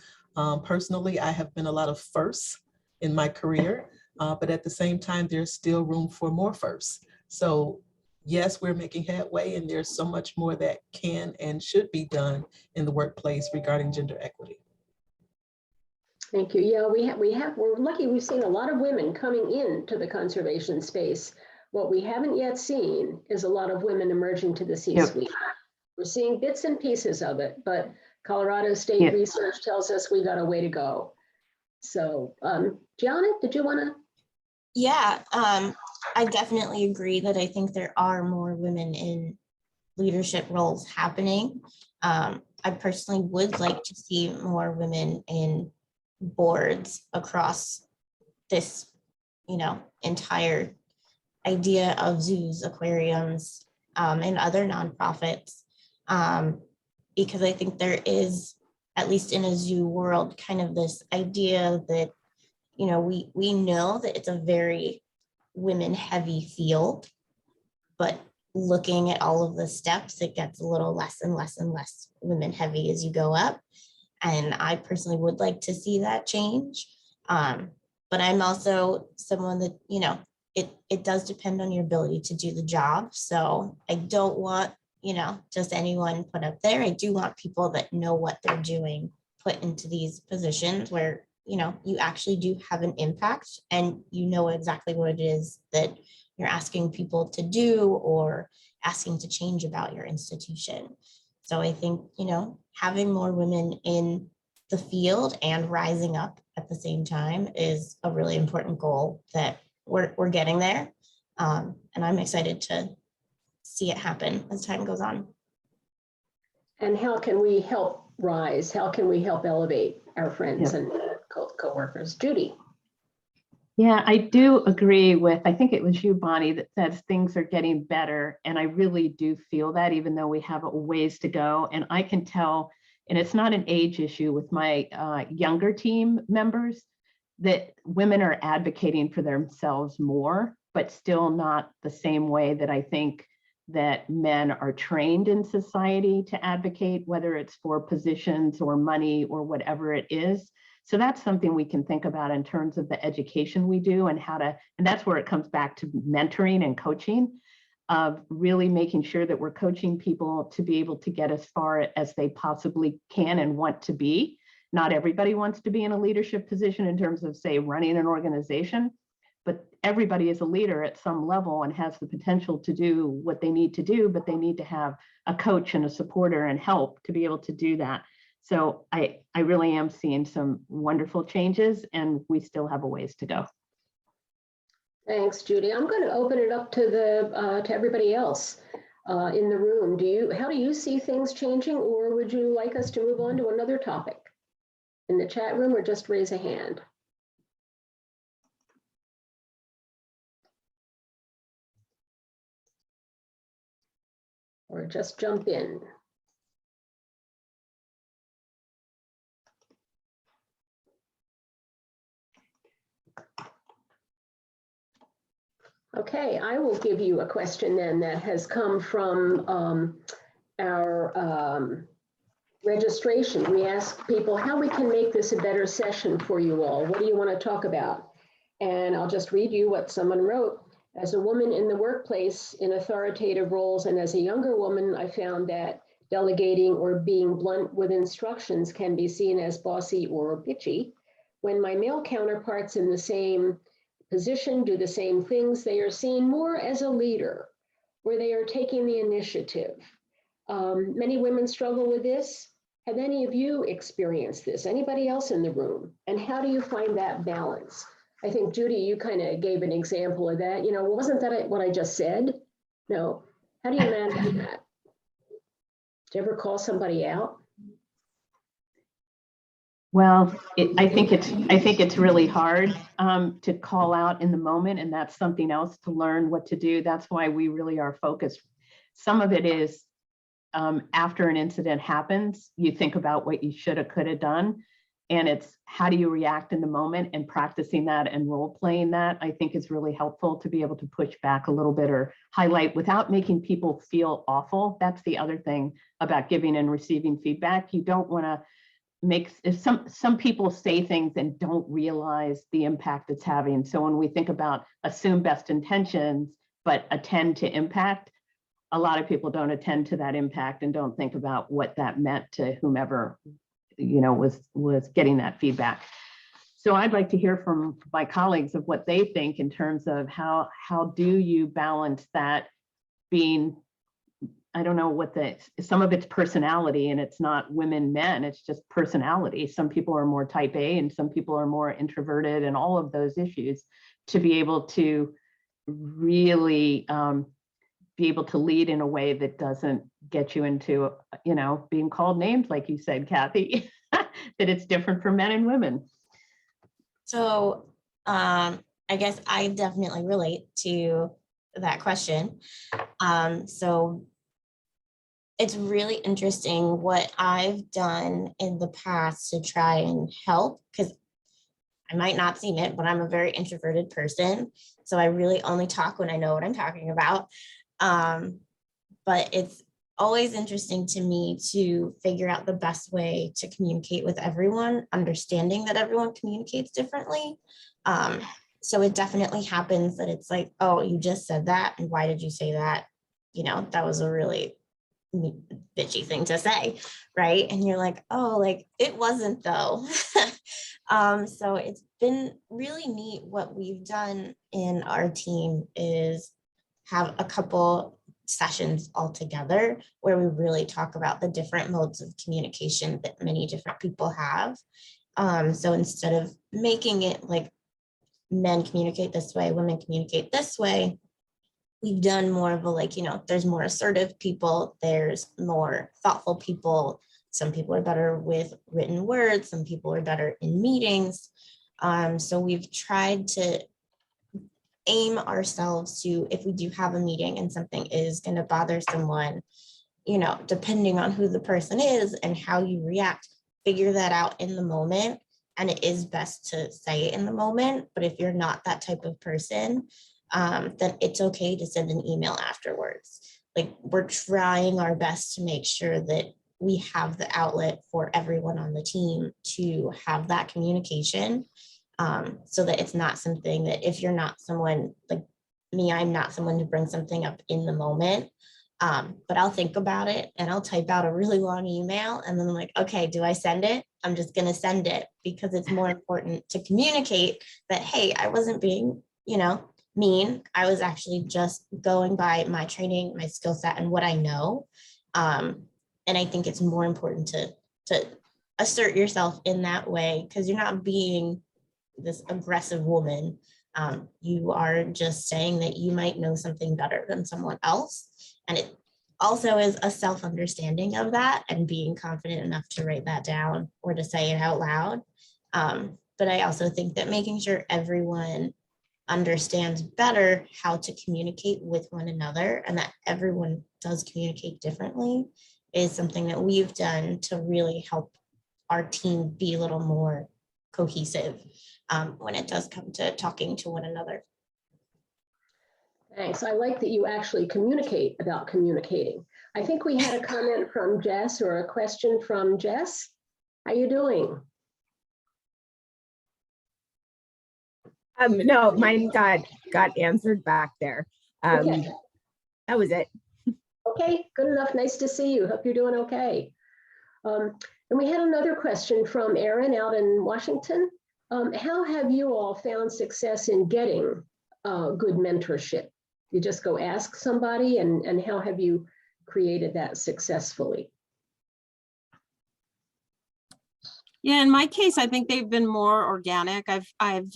Personally, I have been a lot of firsts in my career, but at the same time, there's still room for more firsts. So yes, we're making headway, and there's so much more that can and should be done in the workplace regarding gender equity. Thank you. Yeah, we're lucky. We've seen a lot of women coming into the conservation space. What we haven't yet seen is a lot of women emerging to the C-suite. Yep. We're seeing bits and pieces of it, but Colorado State research tells us we got a way to go. So, Gianna, did you want to? Yeah, I definitely agree that I think there are more women in leadership roles happening. I personally would like to see more women in boards across this, entire idea of zoos, aquariums, and other nonprofits. Because I think there is, at least in a zoo world, kind of this idea that, we know that it's a very women heavy field, but looking at all of the steps, it gets a little less and less and less women heavy as you go up. And I personally would like to see that change. But I'm also someone that, it does depend on your ability to do the job. So I don't want, just anyone put up there. I do want people that know what they're doing put into these positions where, you actually do have an impact and you know exactly what it is that you're asking people to do or asking to change about your institution. So I think, having more women in the field and rising up at the same time is a really important goal that we're getting there. And I'm excited to see it happen as time goes on. And how can we help rise? How can we help elevate our friends and co-workers? Judy. Yeah, I do agree with, I think it was you, Bonnie, that says things are getting better. And I really do feel that, even though we have a ways to go. And I can tell, and it's not an age issue with my younger team members, that women are advocating for themselves more, but still not the same way that I think that men are trained in society to advocate, whether it's for positions or money or whatever it is. So that's something we can think about in terms of the education we do and how to, and that's where it comes back to mentoring and coaching, of really making sure that we're coaching people to be able to get as far as they possibly can and want to be. Not everybody wants to be in a leadership position in terms of, say, running an organization, but everybody is a leader at some level and has the potential to do what they need to do, but they need to have a coach and a supporter and help to be able to do that. So I really am seeing some wonderful changes, and we still have a ways to go. Thanks, Judy. I'm going to open it up to to everybody else in the room. How do you see things changing, or would you like us to move on to another topic in the chat room, or just raise a hand? Or just jump in. Okay, I will give you a question then that has come from our registration. We ask people how we can make this a better session for you all. What do you want to talk about? And I'll just read you what someone wrote. As a woman in the workplace in authoritative roles, and as a younger woman, I found that delegating or being blunt with instructions can be seen as bossy or bitchy. When my male counterparts in the same position do the same things, they are seen more as a leader, where they are taking the initiative. Many women struggle with this. Have any of you experienced this? Anybody else in the room? And how do you find that balance? I think, Judy, you kind of gave an example of that. You know, wasn't that what I just said? No. How do you manage that? Did you ever call somebody out? Well, I think it's really hard to call out in the moment, and that's something else to learn what to do. That's why we really are focused. Some of it is after an incident happens, you think about what you should have, could have done, and it's how do you react in the moment, and practicing that and role playing that, I think is really helpful to be able to push back a little bit or highlight without making people feel awful. That's the other thing about giving and receiving feedback. You don't want to if some people say things and don't realize the impact it's having. So when we think about assume best intentions, but attend to impact, a lot of people don't attend to that impact and don't think about what that meant to whomever, you know, was getting that feedback. So I'd like to hear from my colleagues of what they think in terms of how do you balance that being, I don't know what some of it's personality, and it's not women, men, it's just personality. Some people are more type A and some people are more introverted, and all of those issues, to be able to really be able to lead in a way that doesn't get you into, you know, being called names, like you said, Cathy, that it's different for men and women. So I guess I definitely relate to that question. So it's really interesting what I've done in the past to try and help, because I might not seem it, but I'm a very introverted person. So I really only talk when I know what I'm talking about. But it's always interesting to me to figure out the best way to communicate with everyone, understanding that everyone communicates differently. So it definitely happens that it's like, oh, you just said that, and why did you say that? You know, that was a really bitchy thing to say, right? And you're like, oh, like it wasn't though. So it's been really neat. What we've done in our team is have a couple sessions all together where we really talk about the different modes of communication that many different people have. So instead of making it like men communicate this way, women communicate this way, we've done more of a, like, you know, there's more assertive people, there's more thoughtful people. Some people are better with written words, some people are better in meetings. So we've tried to aim ourselves to, if we do have a meeting and something is going to bother someone, you know, depending on who the person is and how you react, figure that out in the moment. And it is best to say it in the moment. But if you're not that type of person, then it's okay to send an email afterwards. Like, we're trying our best to make sure that we have the outlet for everyone on the team to have that communication, so that it's not something that, if you're not someone like me, I'm not someone to bring something up in the moment. But I'll think about it and I'll type out a really long email and then I'm like, okay, do I send it? I'm just going to send it because it's more important to communicate that, hey, I wasn't being, mean. I was actually just going by my training, my skill set, and what I know. And I think it's more important to assert yourself in that way because you're not being this aggressive woman. You are just saying that you might know something better than someone else. And it also is a self-understanding of that and being confident enough to write that down or to say it out loud. But I also think that making sure everyone understands better how to communicate with one another and that everyone does communicate differently is something that we've done to really help our team be a little more cohesive when it does come to talking to one another. Thanks. I like that you actually communicate about communicating. I think we had a comment from Jess or a question from Jess. How you doing? No, mine got answered back there. Okay. That was it. Okay, good enough. Nice to see you. Hope you're doing okay. And we had another question from Erin out in Washington. How have you all found success in getting good mentorship? You just go ask somebody, and how have you created that successfully? Yeah, in my case, I think they've been more organic. I've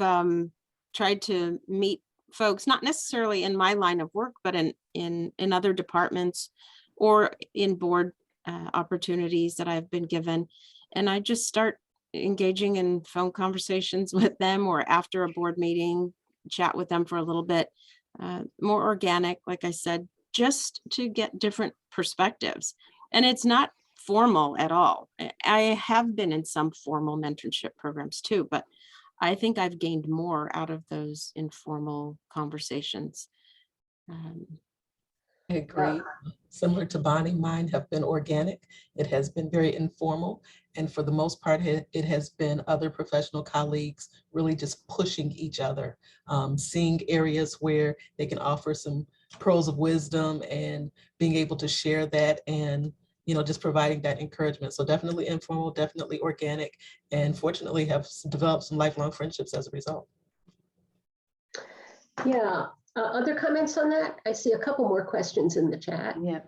tried to meet folks, not necessarily in my line of work, but in other departments or in board opportunities that I've been given. And I just start engaging in phone conversations with them or after a board meeting, chat with them for a little bit, more organic, like I said, just to get different perspectives. And it's not formal at all. I have been in some formal mentorship programs too, but I think I've gained more out of those informal conversations. I agree. Similar to Bonnie, mine have been organic. It has been very informal. And for the most part, it has been other professional colleagues really just pushing each other, seeing areas where they can offer some pearls of wisdom and being able to share that and just providing that encouragement. So definitely informal, definitely organic, and fortunately have developed some lifelong friendships as a result. Yeah. Other comments on that? I see a couple more questions in the chat. Yeah.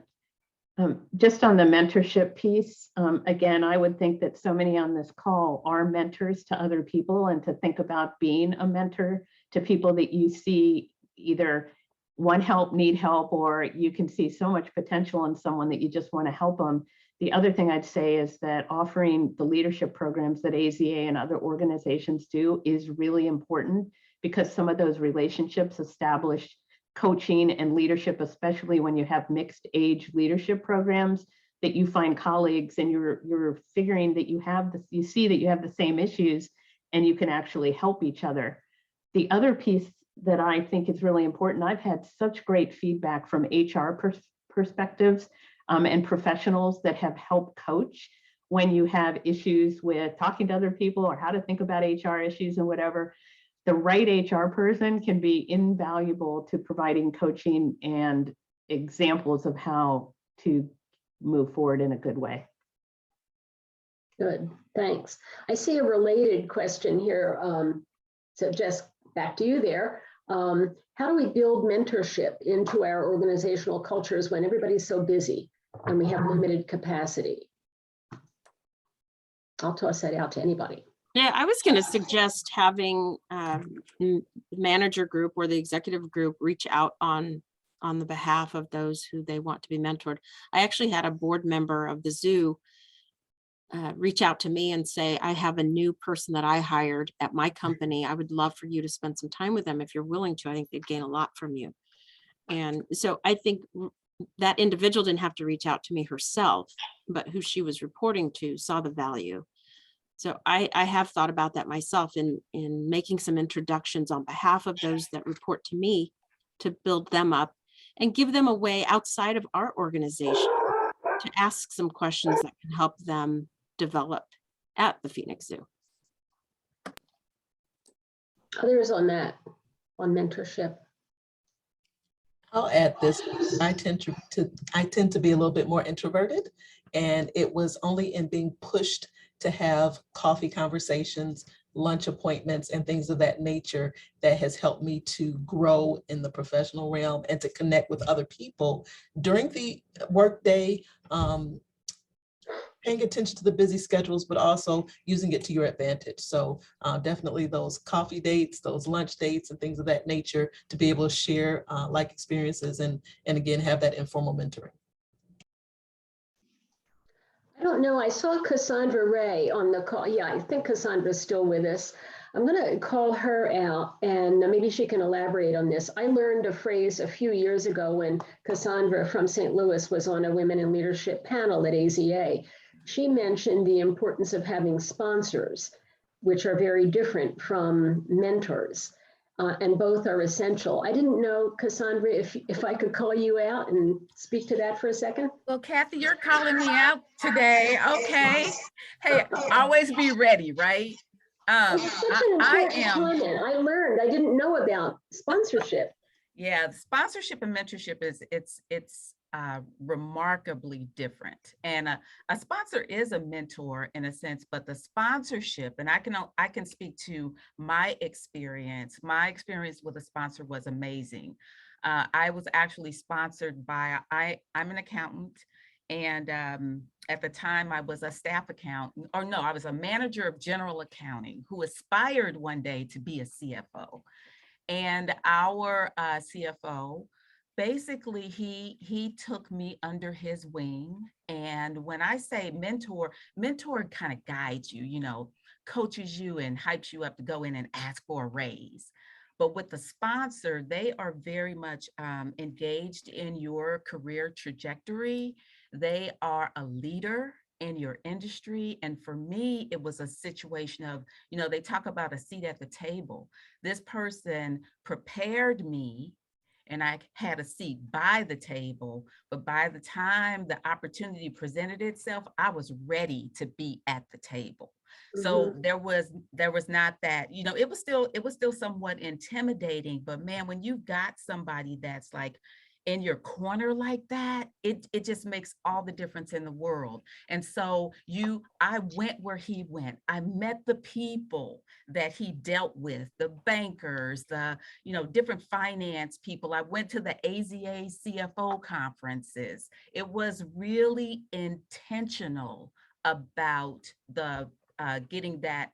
Just on the mentorship piece, again, I would think that so many on this call are mentors to other people, and to think about being a mentor to people that you see either want help, need help, or you can see so much potential in someone that you just want to help them. The other thing I'd say is that offering the leadership programs that AZA and other organizations do is really important, because some of those relationships establish coaching and leadership, especially when you have mixed age leadership programs, that you find colleagues and you're figuring that you see that you have the same issues and you can actually help each other. The other piece that I think is really important, I've had such great feedback from HR perspectives and professionals that have helped coach when you have issues with talking to other people or how to think about HR issues and whatever. The right HR person can be invaluable to providing coaching and examples of how to move forward in a good way. Good, thanks. I see a related question here. So Jess, back to you there. How do we build mentorship into our organizational cultures when everybody's so busy and we have limited capacity? I'll toss that out to anybody. Yeah, I was going to suggest having the manager group or the executive group reach out on the behalf of those who they want to be mentored. I actually had a board member of the zoo reach out to me and say, I have a new person that I hired at my company. I would love for you to spend some time with them if you're willing to. I think they'd gain a lot from you. And so I think that individual didn't have to reach out to me herself, but who she was reporting to saw the value. So I have thought about that myself in making some introductions on behalf of those that report to me to build them up and give them a way outside of our organization to ask some questions that can help them develop at the Phoenix Zoo. Others on that, on mentorship? I'll add this. I tend to be a little bit more introverted, and it was only in being pushed to have coffee conversations, lunch appointments, and things of that nature that has helped me to grow in the professional realm and to connect with other people during the workday, paying attention to the busy schedules, but also using it to your advantage. So definitely those coffee dates, those lunch dates, and things of that nature to be able to share like experiences and again, have that informal mentoring. I don't know. I saw Cassandra Ray on the call. Yeah, I think Cassandra's still with us. I'm going to call her out and maybe she can elaborate on this. I learned a phrase a few years ago when Cassandra from St. Louis was on a Women in Leadership panel at AZA. She mentioned the importance of having sponsors, which are very different from mentors. And both are essential. I didn't know, Cassandra, if I could call you out and speak to that for a second. Well, Cathy, you're calling me out today. Okay. Hey, always be ready, right? It's such an important comment. I learned, I didn't know about sponsorship. Yeah, sponsorship and mentorship it's remarkably different. And a sponsor is a mentor in a sense, but the sponsorship, and I can speak to my experience. My experience with a sponsor was amazing. I was actually sponsored by, I'm an accountant. And at the time I was a staff accountant, or no, I was a manager of general accounting who aspired one day to be a CFO. And our CFO, basically he took me under his wing. And when I say mentor kind of guides you, you know, coaches you and hypes you up to go in and ask for a raise. But with the sponsor, they are very much engaged in your career trajectory. They are a leader in your industry. And for me, it was a situation of, you know, they talk about a seat at the table. This person prepared me and I had a seat by the table, but by the time the opportunity presented itself, I was ready to be at the table. So there was not that, you know, it was still somewhat intimidating, but man, when you've got somebody that's like in your corner like that, it just makes all the difference in the world. And so I went where he went. I met the people that he dealt with, the bankers, the, you know, different finance people. I went to the AZA CFO conferences. It was really intentional about the getting that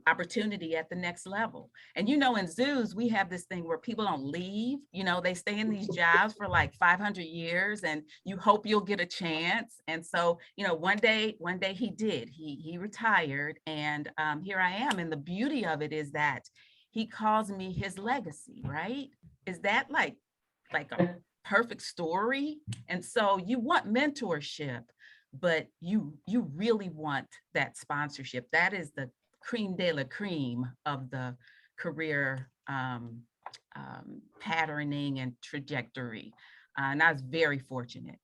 opportunity at the next level. And, you know, in zoos, we have this thing where people don't leave, you know, they stay in these jobs for like 500 years and you hope you'll get a chance. And so, you know, one day he did, he retired and here I am. And the beauty of it is that he calls me his legacy, right? Is that like a perfect story? And so you want mentorship, but you really want that sponsorship. That is the cream de la cream of the career patterning and trajectory. And I was very fortunate.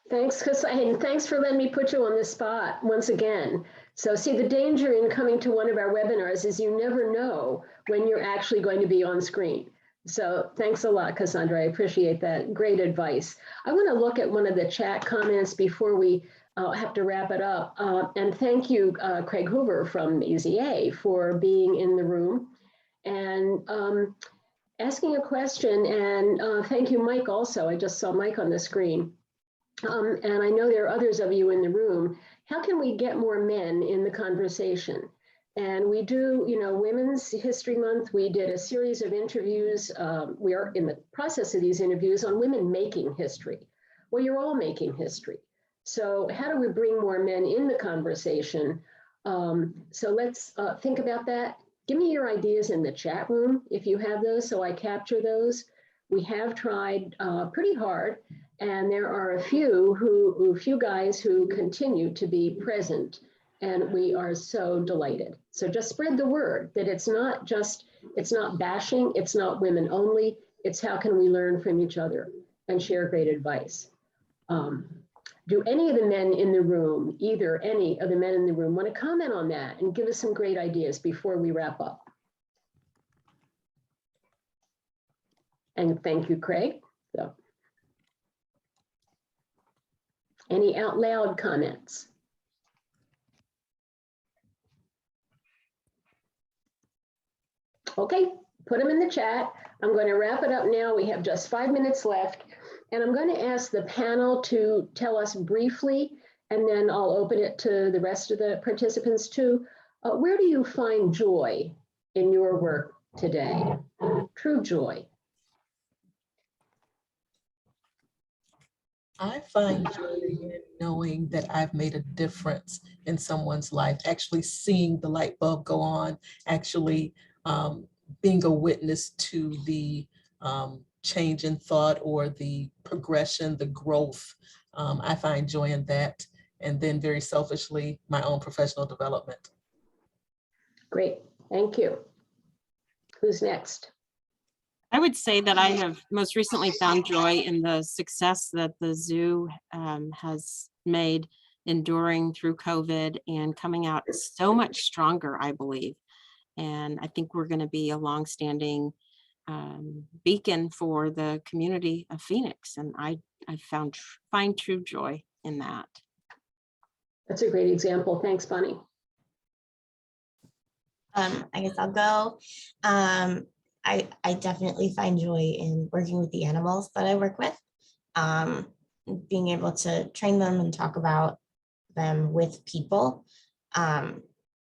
Thanks, and thanks for letting me put you on the spot once again. So see, the danger in coming to one of our webinars is you never know when you're actually going to be on screen. So thanks a lot, Cassandra. I appreciate that. Great advice. I want to look at one of the chat comments before we have to wrap it up. And thank you, Craig Hoover from EZA, for being in the room and asking a question. And thank you, Mike, also. I just saw Mike on the screen. And I know there are others of you in the room. How can we get more men in the conversation? And we do, you know, Women's History Month, we did a series of interviews. We are in the process of these interviews on women making history. Well, you're all making history. So how do we bring more men in the conversation? So let's think about that. Give me your ideas in the chat room if you have those, so I capture those. We have tried pretty hard, and there are a few guys who continue to be present, and we are so delighted. So just spread the word that it's not bashing, it's not women only, it's how can we learn from each other and share great advice. Do any of the men in the room, any of the men in the room, want to comment on that and give us some great ideas before we wrap up? And thank you, Craig. So, any out loud comments? Okay, put them in the chat. I'm going to wrap it up now. We have just 5 minutes left. And I'm going to ask the panel to tell us briefly, and then I'll open it to the rest of the participants too. Where do you find joy in your work today? True joy. I find joy in knowing that I've made a difference in someone's life, actually seeing the light bulb go on, actually being a witness to the change in thought or the progression, the growth. I find joy in that. And then very selfishly, my own professional development. Great, thank you. Who's next? I would say that I have most recently found joy in the success that the zoo has made enduring through COVID and coming out so much stronger, I believe. And I think we're going to be a longstanding beacon for the community of Phoenix. And I find true joy in that. That's a great example. Thanks, Bonnie. I guess I'll go. I definitely find joy in working with the animals that I work with. Being able to train them and talk about them with people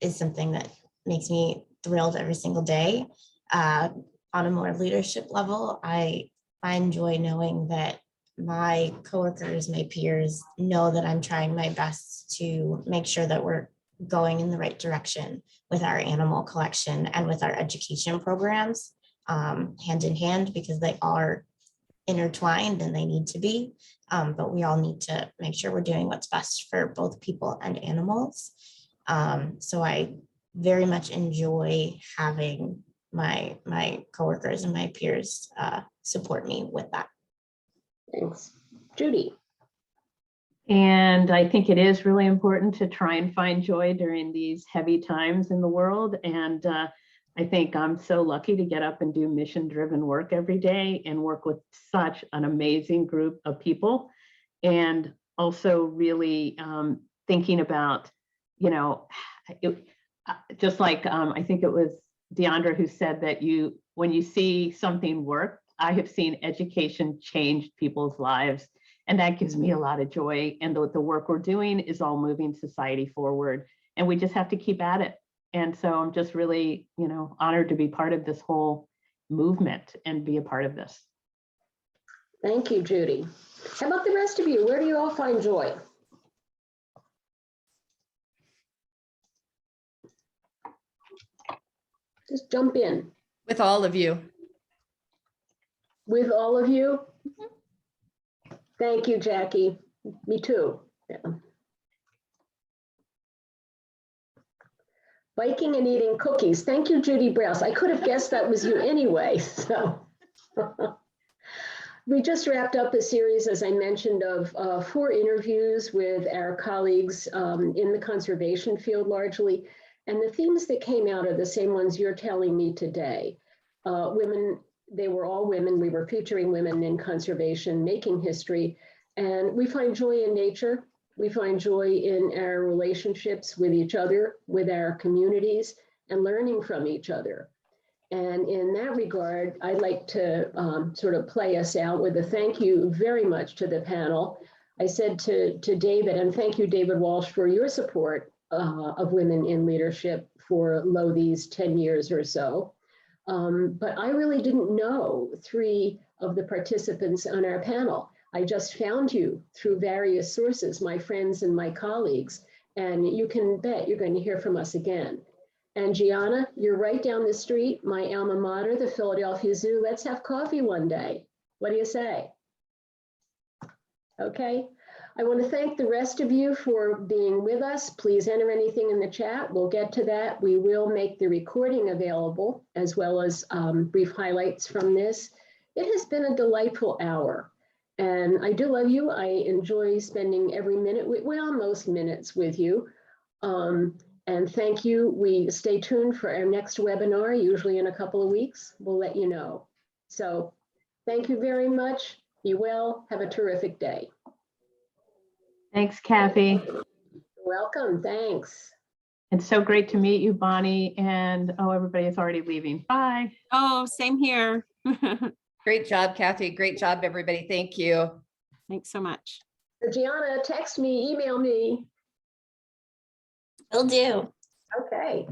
is something that makes me thrilled every single day. On a more leadership level, I find joy knowing that my coworkers, my peers know that I'm trying my best to make sure that we're going in the right direction with our animal collection and with our education programs, hand in hand, because they are intertwined and they need to be, but we all need to make sure we're doing what's best for both people and animals. So I very much enjoy having my coworkers and my peers support me with that. Thanks. Judy. And I think it is really important to try and find joy during these heavy times in the world. And I think I'm so lucky to get up and do mission-driven work every day and work with such an amazing group of people. And also really thinking about, you know, just like I think it was Deandra who said that when you see something work, I have seen education change people's lives. And that gives me a lot of joy. And the work we're doing is all moving society forward. And we just have to keep at it. And so I'm just really, you know, honored to be part of this whole movement and be a part of this. Thank you, Judy. How about the rest of you? Where do you all find joy? Just jump in. With all of you. With all of you? Thank you, Jackie. Me too. Yeah. Biking and eating cookies. Thank you, Judy Braus. I could have guessed that was you anyway. So we just wrapped up a series, as I mentioned, of 4 interviews with our colleagues in the conservation field largely. And the themes that came out are the same ones you're telling me today. Women, they were all women. We were featuring women in conservation, making history. And we find joy in nature. We find joy in our relationships with each other, with our communities, and learning from each other. And in that regard, I'd like to sort of play us out with a thank you very much to the panel. I said to David, and thank you, David Walsh, for your support of women in leadership for these 10 years or so. But I really didn't know 3 of the participants on our panel. I just found you through various sources, my friends and my colleagues, and you can bet you're going to hear from us again. And Gianna, you're right down the street, my alma mater, the Philadelphia Zoo. Let's have coffee one day. What do you say? Okay. I want to thank the rest of you for being with us. Please enter anything in the chat. We'll get to that. We will make the recording available as well as brief highlights from this. It has been a delightful hour. And I do love you. I enjoy spending every minute, most minutes with you. And thank you. We stay tuned for our next webinar, usually in a couple of weeks. We'll let you know. So Thank you very much. Be well. Have a terrific day. Thanks, Cathy. Welcome. Thanks. It's so great to meet you, Bonnie. And oh, everybody is already leaving. Bye. Oh, same here. Great job, Cathy. Great job, everybody. Thank you. Thanks so much. Gianna, text me, email me. Will do. Okay.